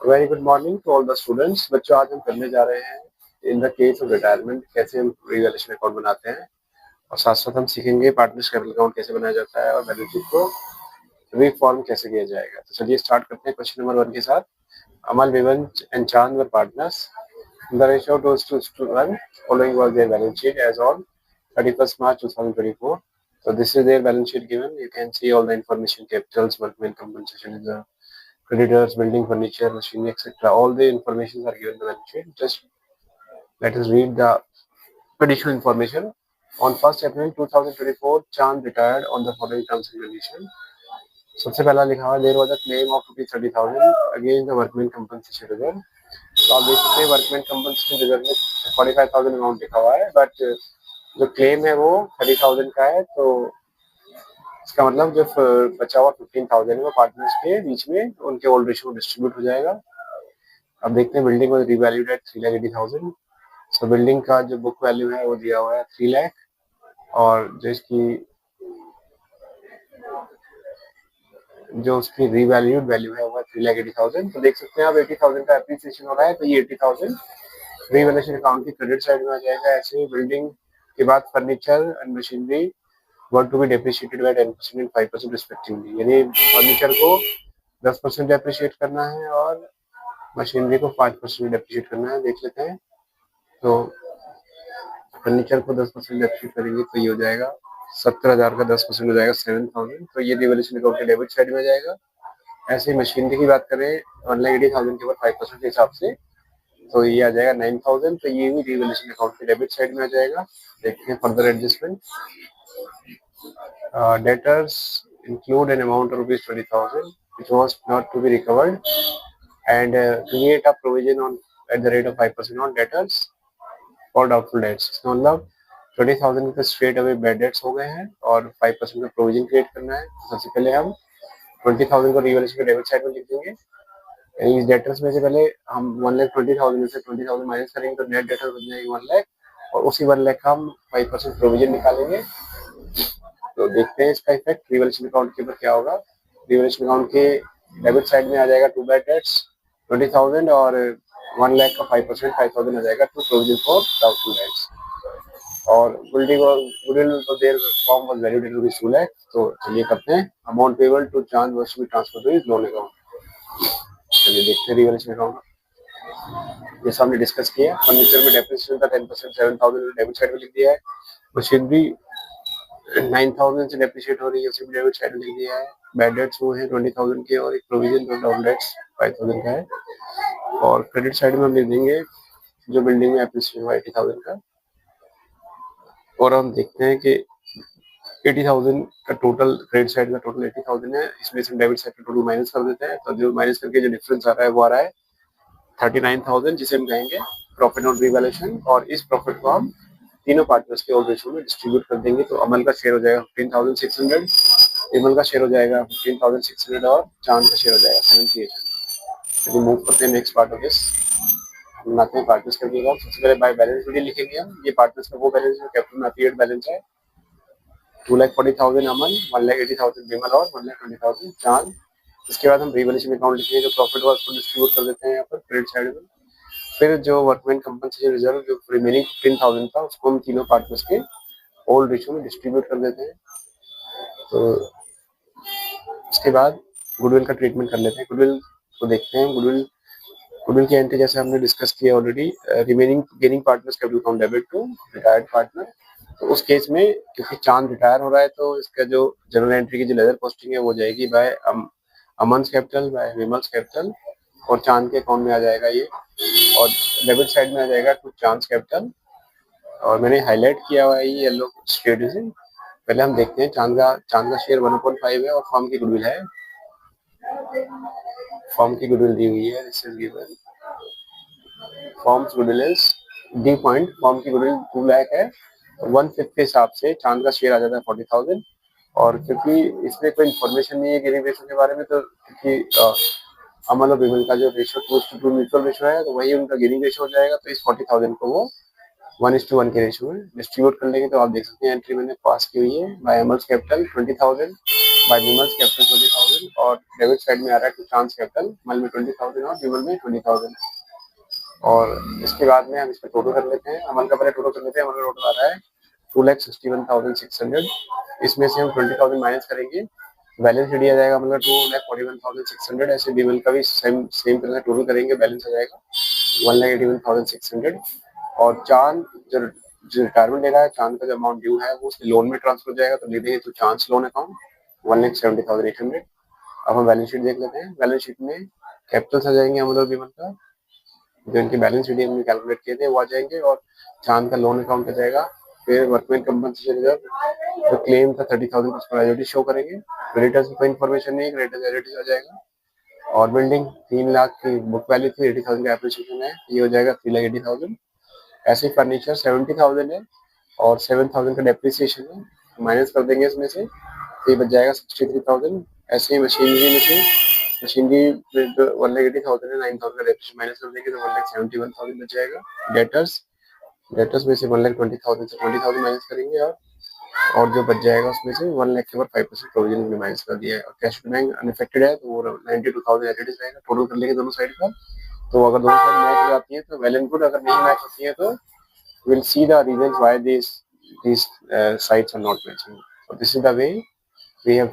Very good morning to all the students. बच्चों, आज हम करने जा रहे हैं in the case of retirement कैसे हम रिवैल्यूएशन अकाउंट बनाते हैं, और साथ साथ हम सीखेंगे पार्टनर्स कैपिटल अकाउंट कैसे बनाया जाता है और बैलेंस शीट को रीफॉर्म कैसे किया जाएगा। तो चलिए स्टार्ट करते हैं क्वेश्चन नंबर 1 के साथ। अमल, विवन एंड चांद वर partners. The ratio of 2:1 following was their balance sheet as on 31st March 2024. So this is their balance sheet given. You can see all the information: capitals, workmen compensation, reserve, creditors, building, furniture, machinery, etc. All the information are given in the balance sheet. Just let us read the additional information. On 1st April 2024, Chand retired on the following terms and conditions. सबसे पहला लिखा हुआ there was a claim of ₹30,000 against the workman compensation reserve. तो आप देख सकते हैं workman compensation reserve में 45,000 अमाउंट लिखा हुआ है, बट जो क्लेम है वो 30,000 का है। तो इसका मतलब जो बचा हुआ 15,000 है वो पार्टनर्स के बीच में उनके ओल्ड रेशियो में डिस्ट्रीब्यूट हो जाएगा। अब देखते हैं बिल्डिंग में रिवैल्यूड एट 3,80,000। सो बिल्डिंग का जो बुक वैल्यू है वो दिया हुआ है 3 लाख, और जो उसकी रिवैल्यूड वैल्यू है वो 3,80,000। तो देख सकते हैं आप 80,000 का एप्रिसिएशन हो रहा है, तो ये 80,000 रिवैल्यूएशन अकाउंट की क्रेडिट साइड में आ जाएगा। ऐसे ही बिल्डिंग के बाद furniture and machinery were to be depreciated by 10% and 5% respectively. यानी फर्नीचर को 10% डेप्रिशिएट करना है और मशीनरी को 5% डेप्रिशिएट करना है। देख लेते हैं, तो फर्नीचर को 10% डेप्रिशिएट करेंगे तो ये हो जाएगा 70,000 का 10% हो जाएगा 7,000। तो ये रिवैल्यूएशन अकाउंट के डेबिट साइड में जाएगा। ऐसे ही मशीनरी की बात करें 1,80,000 के ऊपर 5% के हिसाब से, तो ये आ जाएगा 9,000। तो ये भी रिवैल्यूएशन अकाउंट के डेबिट साइड में आ जाएगा। देखते हैं further adjustment. Debtors include an amount of ₹20,000 which was not to be recovered and create a provision on at the rate of 5% on debtors for doubtful debts। इसका मतलब 20,000 के straight away bad debts हो गए हैं और 5% का provision create करना है। सबसे पहले हम 20,000 को रिवैल्यूएशन के डेबिट साइड में लिख देंगे। इस डेटर्स में से पहले हम 1,20,000 में से 20,000 माइनस करेंगे तो नेट डेटर बन जाएगी 1 लाख, और उसी 1 लाख का हम 5% प्रोविजन निकालेंगे। तो देखते हैं इसका इफेक्ट रिवैल्यूएशन अकाउंट के ऊपर क्या होगा। रिवैल्यूएशन अकाउंट के डेबिट साइड में आ जाएगा 2 बैड डेट्स 20,000 और 1 लाख का 5% 5,000 आ जाएगा to provision for doubtful debts. और बिल्डिंग और गुडविल तो their form was valued at ₹2 lakh. तो चलिए करते हैं। Amount payable to Chand was to be transferred to his loan account. चलिए देखते हैं रिवैल्यूएशन अकाउंट। जैसा हमने डिस्कस किया, फर्नीचर में डेप्रिसिएशन का 10% 7,000 डेबिट साइड में लिख दिया है। मशीनरी 9,000 से डेप्रिशिएट हो रही है, उसे भी डेबिट साइड में लिख दिया है। बैड डेट्स वो है 20,000 के और एक प्रोविजन फॉर डाउन डेट्स 5,000 का है। और क्रेडिट साइड में हम लिख देंगे जो बिल्डिंग में एप्रिसिएशन हुआ 80,000 का। और हम देखते हैं कि 80,000 का टोटल क्रेडिट साइड का टोटल 80,000 है, इसमें से डेबिट साइड का टोटल माइनस कर देते हैं। तो जो माइनस करके जो डिफरेंस आ रहा है वो आ रहा है 39,000, जिसे हम कहेंगे प्रॉफिट ऑन रिवैल्यूएशन। और इस प्रॉफिट को हम तीनों पार्टनर्स के ओल्ड रेशियो में डिस्ट्रीब्यूट कर देंगे। तो अमल का शेयर हो जाएगा 15,600, विमल का शेयर हो जाएगा 15,600 और चांद का शेयर हो जाएगा 7,800। चलिए मूव करते हैं नेक्स्ट पार्ट ऑफ दिस। हम बनाते हैं पार्टनर्स का अकाउंट। सबसे पहले बाय बैलेंस शीट लिखेंगे हम। ये पार्टनर्स का वो बैलेंस है कैपिटल में पीरियड बैलेंस है। 2,40,000 अमन, 1,80,000 विमल और 1,20,000 चांद। इसके बाद हम रिवैल्यूएशन अकाउंट लिखेंगे, जो प्रॉफिट हुआ उसको डिस्ट्रीब्यूट कर देते हैं यहाँ पर क्रेडिट साइड में। फिर जो वर्कमैन कंपनसेशन रिजर्व जो रिमेनिंग 15,000 था उसको हम तीनों पार्टनर्स के ओल्ड रेशियो में डिस्ट्रीब्यूट कर देते हैं। तो उसके बाद गुडविल का ट्रीटमेंट कर लेते हैं। गुडविल को देखते हैं। गुडविल की एंट्री जैसे हमने डिस्कस किया already, remaining gaining partners capital account debit to retired partner. तो उस केस में क्योंकि चांद रिटायर हो रहा है तो इसका जो जनरल एंट्री की जो लेजर पोस्टिंग है वो जाएगी bye अमन्स capital, bye Vimals capital, और चांद के अकाउंट में आ जाएगा ये। और डेबिट साइड में आ जाएगा टू चांद कैपिटल, और मैंने हाईलाइट किया हुआ है ये येलो शेड से। पहले हम देखते हैं चांद का शेयर 1.5 है और फॉर्म की गुडविल है। फॉर्म की गुडविल दी हुई है, this is given. Forms goodwill is D point. Form की गुडविल 2 लाख है, 1/5 के हिसाब से चांद का शेयर आ जाता है 40,000। और क्योंकि इसमें कोई इन्फॉर्मेशन नहीं है गिविंग रेशियो के बारे में, तो क्योंकि अमल और विमल का जो रेशियो 2:2 म्यूचुअल रेशियो है, तो वही उनका गिविंग रेशियो हो जाएगा। तो इस 40,000 को वो 1:1 के रेशियो में डिस्ट्रीब्यूट कर लेंगे। तो आप देख सकते हैं एंट्री मैंने पास की हुई है bye अमल्स capital 20,000, bye Vimals capital 20,000 और डेबिट साइड में आ रहा है टू चांस कैपिटल, मल में 20,000 और विमल में 20,000। और इसके बाद में हम इसका टोटल कर लेते हैं, अमल का पहले टोटल कर लेते हैं। अमल का टोटल आ रहा है 2,61,600। इसमें से हम 20,000 माइनस करेंगे, बैलेंस शीट आ जाएगा मतलब 2,41,600। ऐसे विमल का भी सेम तरह टोटल करेंगे, बैलेंस आ जाएगा 1,81,600। और चांद जो रिटायरमेंट ले रहा है, चांद का जो अमाउंट ड्यू है वो उसके लोन में ट्रांसफर हो जाएगा, तो ले देंगे तो चांस लोन अकाउंट 1,70,800। अब हम बैलेंस शीट देख लेते हैं। बैलेंस शीट में कैपिटल्स आ जाएंगे अमल और विमल का, जो इनके बैलेंस शीट हमने कैलकुलेट किए थे वो आ जाएंगे, और चांद का लोन अकाउंट आ जाएगा। फिर वर्कमैन कंपनसेशन रिजर्व जो क्लेम था 30,000 उसको लायबिलिटी शो करेंगे। क्रेडिटर्स कोई इन्फॉर्मेशन नहीं, क्रेडिटर्स लायबिलिटी आ जाएगा। और बिल्डिंग 3 लाख की बुक वैल्यू थी, 80,000 का एप्रिसिएशन है, ये हो जाएगा 3,80,000। ऐसे फर्नीचर 70,000 है और 7,000 का डेप्रिसिएशन है, माइनस कर देंगे इसमें से, ये बच जाएगा 63,000। ऐसे ही मशीनरी में से मशीनरी 1,80,000 है, 9,000 का डेप्रिसिएशन माइनस कर देंगे तो 1,71,000 बच जाएगा। डेटर्स में से 1,20,000 से 20,000 माइनस करेंगे, और जो बच जाएगा उसमें से 1 लाख के ऊपर 5% प्रोविजन हमने माइनस कर दिया है। और कैश बैंक अनअफेक्टेड है तो वो 92,000 एज इट इज रहेगा। टोटल कर लेंगे दोनों साइड का, तो अगर दोनों साइड मैच हो जाती है तो वेल एंड गुड, अगर नहीं मैच होती है तो we'll see the reasons why these sites are not matching. So this is the way we have